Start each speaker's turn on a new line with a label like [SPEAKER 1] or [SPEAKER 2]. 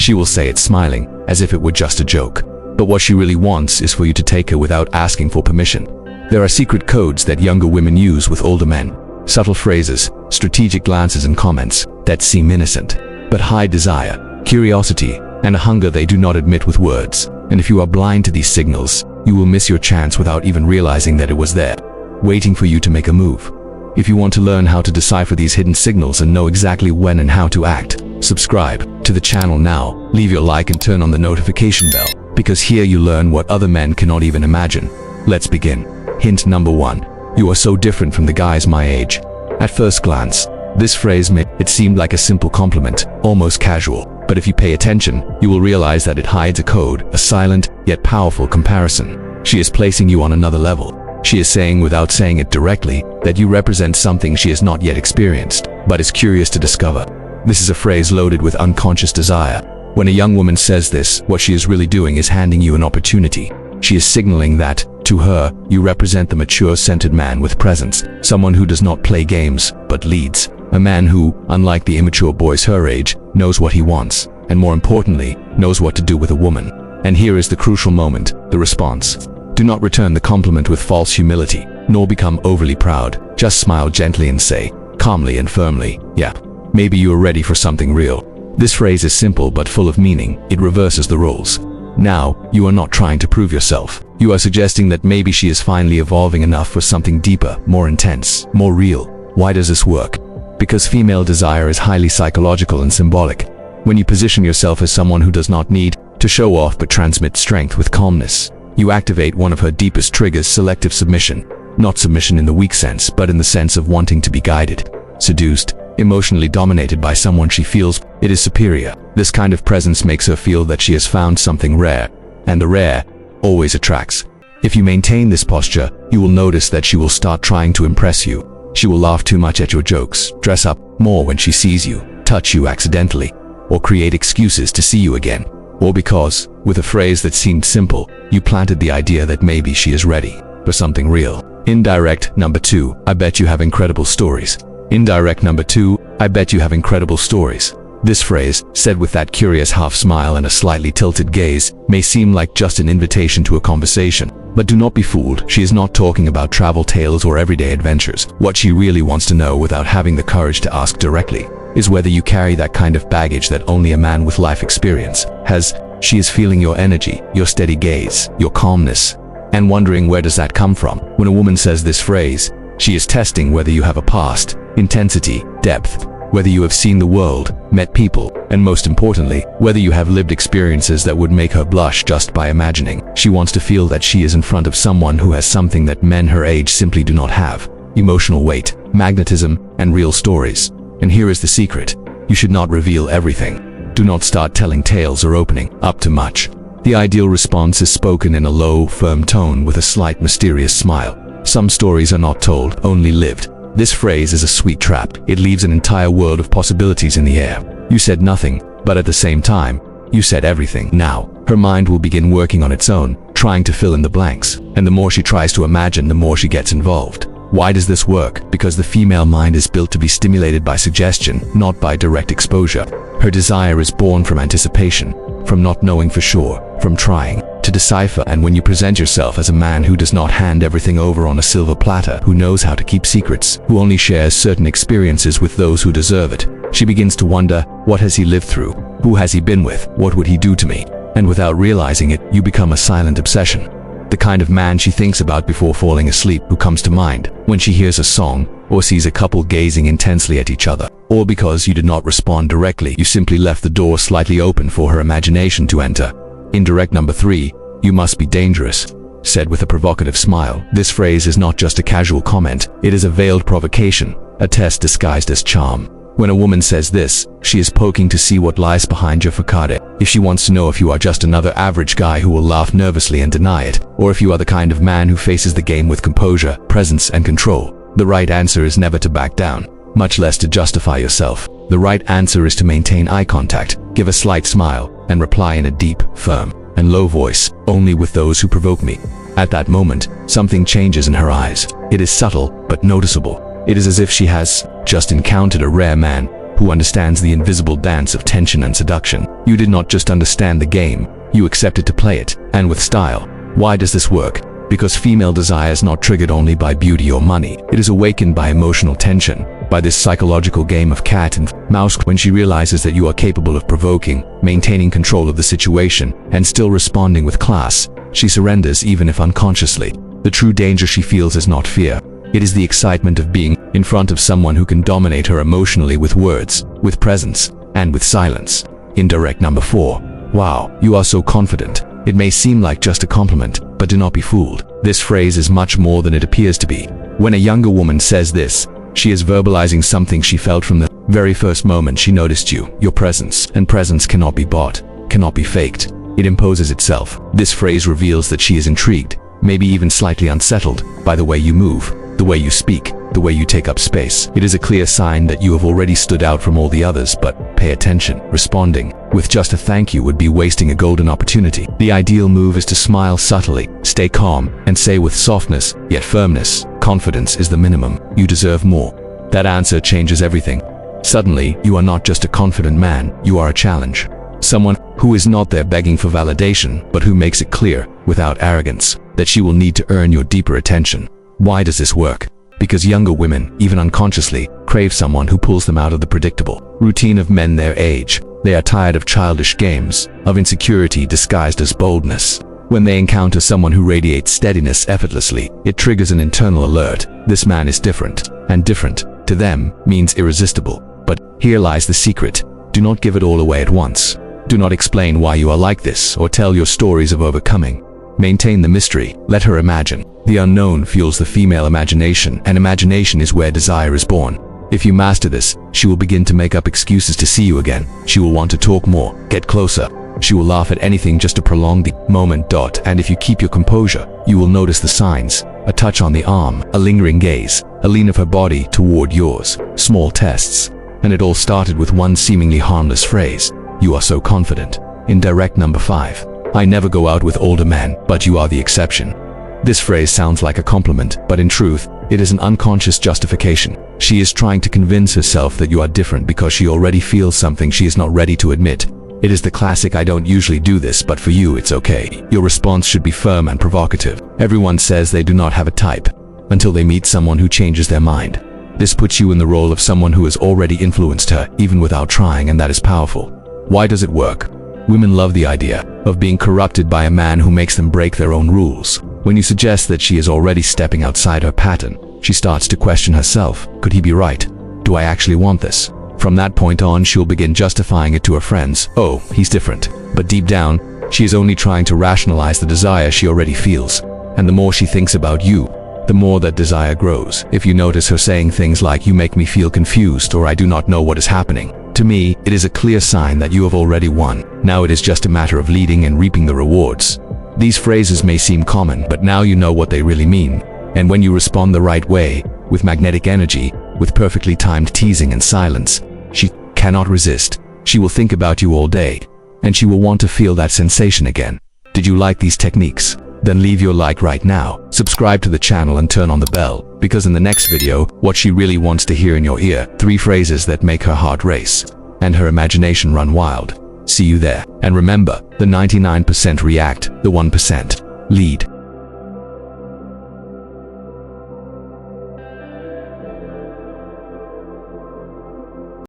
[SPEAKER 1] She will say it smiling, as if it were just a joke. But what she really wants is for you to take her without asking for permission. There are secret codes that younger women use with older men. Subtle phrases, strategic glances and comments that seem innocent, but hide desire, curiosity, and a hunger they do not admit with words. And if you are blind to these signals, you will miss your chance without even realizing that it was there, waiting for you to make a move. If you want to learn how to decipher these hidden signals and know exactly when and how to act, subscribe to the channel now, leave your like and turn on the notification bell, because here you learn what other men cannot even imagine. Let's begin. Hint number 1. You are so different from the guys my age. At first glance, this phrase may seem like a simple compliment, almost casual, but if you pay attention, you will realize that it hides a code, a silent yet powerful comparison. She is placing you on another level. She is saying, without saying it directly, that you represent something she has not yet experienced, but is curious to discover. This is a phrase loaded with unconscious desire. When a young woman says this, what she is really doing is handing you an opportunity. She is signaling that, to her, you represent the mature, centered man with presence, someone who does not play games, but leads. A man who, unlike the immature boys her age, knows what he wants, and more importantly, knows what to do with a woman. And here is the crucial moment, the response. Do not return the compliment with false humility, nor become overly proud. Just smile gently and say, calmly and firmly, yeah, maybe you are ready for something real. This phrase is simple but full of meaning. It reverses the roles. Now, you are not trying to prove yourself. You are suggesting that maybe she is finally evolving enough for something deeper, more intense, more real. Why does this work? Because female desire is highly psychological and symbolic. When you position yourself as someone who does not need to show off but transmit strength with calmness, you activate one of her deepest triggers, selective submission. Not submission in the weak sense, but in the sense of wanting to be guided, seduced, emotionally dominated by someone she feels it is superior. This kind of presence makes her feel that she has found something rare, and the rare always attracts. If you maintain this posture, you will notice that she will start trying to impress you. She will laugh too much at your jokes, dress up more when she sees you, touch you accidentally, or create excuses to see you again. Or because, with a phrase that seemed simple, you planted the idea that maybe she is ready for something real. Indirect number 2. I bet you have incredible stories. Indirect number 2. I bet you have incredible stories. This phrase, said with that curious half smile and a slightly tilted gaze, may seem like just an invitation to a conversation. But do not be fooled. She is not talking about travel tales or everyday adventures. What she really wants to know, without having the courage to ask directly, is whether you carry that kind of baggage that only a man with life experience has. She is feeling your energy, your steady gaze, your calmness, and wondering, where does that come from? When a woman says this phrase, she is testing whether you have a past, intensity, depth, whether you have seen the world, met people, and most importantly, whether you have lived experiences that would make her blush just by imagining. She wants to feel that she is in front of someone who has something that men her age simply do not have: emotional weight, magnetism, and real stories. And here is the secret. You should not reveal everything. Do not start telling tales or opening up too much. The ideal response is spoken in a low, firm tone with a slight mysterious smile. Some stories are not told, only lived. This phrase is a sweet trap. It leaves an entire world of possibilities in the air. You said nothing, but at the same time, you said everything. Now, her mind will begin working on its own, trying to fill in the blanks. And the more she tries to imagine, the more she gets involved. Why does this work? Because the female mind is built to be stimulated by suggestion, not by direct exposure. Her desire is born from anticipation, from not knowing for sure, from trying to decipher. And when you present yourself as a man who does not hand everything over on a silver platter, who knows how to keep secrets, who only shares certain experiences with those who deserve it, she begins to wonder, what has he lived through? Who has he been with? What would he do to me? And without realizing it, you become a silent obsession. The kind of man she thinks about before falling asleep, who comes to mind when she hears a song or sees a couple gazing intensely at each other. Or because you did not respond directly, you simply left the door slightly open for her imagination to enter. Indirect number 3. You must be dangerous. Said with a provocative smile. This phrase is not just a casual comment. It is a veiled provocation, a test disguised as charm. When a woman says this, she is poking to see what lies behind your facade. If she wants to know if you are just another average guy who will laugh nervously and deny it, or if you are the kind of man who faces the game with composure, presence, and control. The right answer is never to back down, much less to justify yourself. The right answer is to maintain eye contact, give a slight smile, and reply in a deep, firm, and low voice, only with those who provoke me. At that moment, something changes in her eyes. It is subtle, but noticeable. It is as if she has just encountered a rare man who understands the invisible dance of tension and seduction. You did not just understand the game, you accepted to play it, and with style. Why does this work? Because female desire is not triggered only by beauty or money. It is awakened by emotional tension, by this psychological game of cat and mouse. When she realizes that you are capable of provoking, maintaining control of the situation, and still responding with class, she surrenders even if unconsciously. The true danger she feels is not fear. It is the excitement of being in front of someone who can dominate her emotionally with words, with presence, and with silence. Indirect number 4. Wow, you are so confident. It may seem like just a compliment, but do not be fooled. This phrase is much more than it appears to be. When a younger woman says this, she is verbalizing something she felt from the very first moment she noticed you. Your presence, and presence cannot be bought, cannot be faked. It imposes itself. This phrase reveals that she is intrigued, maybe even slightly unsettled, by the way you move, the way you speak, the way you take up space. It is a clear sign that you have already stood out from all the others, but pay attention. Responding with just a thank you would be wasting a golden opportunity. The ideal move is to smile subtly, stay calm, and say with softness, yet firmness, confidence is the minimum. You deserve more. That answer changes everything. Suddenly, you are not just a confident man, you are a challenge. Someone who is not there begging for validation, but who makes it clear, without arrogance, that she will need to earn your deeper attention. Why does this work? Because younger women, even unconsciously, crave someone who pulls them out of the predictable routine of men their age. They are tired of childish games, of insecurity disguised as boldness. When they encounter someone who radiates steadiness effortlessly, it triggers an internal alert. This man is different, and different, to them, means irresistible. But here lies the secret. Do not give it all away at once. Do not explain why you are like this, or tell your stories of overcoming. Maintain the mystery. Let her imagine. The unknown fuels the female imagination, and imagination is where desire is born. If you master this, she will begin to make up excuses to see you again. She will want to talk more, get closer. She will laugh at anything just to prolong the moment. And if you keep your composure, you will notice the signs. A touch on the arm, a lingering gaze, a lean of her body toward yours. Small tests. And it all started with one seemingly harmless phrase. You are so confident. Indirect number 5. I never go out with older men, but you are the exception. This phrase sounds like a compliment, but in truth, it is an unconscious justification. She is trying to convince herself that you are different because she already feels something she is not ready to admit. It is the classic "I don't usually do this, but for you it's okay." Your response should be firm and provocative. Everyone says they do not have a type, until they meet someone who changes their mind. This puts you in the role of someone who has already influenced her, even without trying, and that is powerful. Why does it work? Women love the idea of being corrupted by a man who makes them break their own rules. When you suggest that she is already stepping outside her pattern, she starts to question herself. Could he be right? Do I actually want this? From that point on, she'll begin justifying it to her friends. Oh, he's different. But deep down, she is only trying to rationalize the desire she already feels. And the more she thinks about you, the more that desire grows. If you notice her saying things like, "You make me feel confused," or "I do not know what is happening," to me, it is a clear sign that you have already won. Now it is just a matter of leading and reaping the rewards. These phrases may seem common, but now you know what they really mean. And when you respond the right way, with magnetic energy, with perfectly timed teasing and silence, she cannot resist. She will think about you all day, and she will want to feel that sensation again. Did you like these techniques? Then leave your like right now. Subscribe to the channel and turn on the bell, because in the next video, what she really wants to hear in your ear, 3 phrases that make her heart race and her imagination run wild. See you there. And remember, the 99% react, the 1% lead.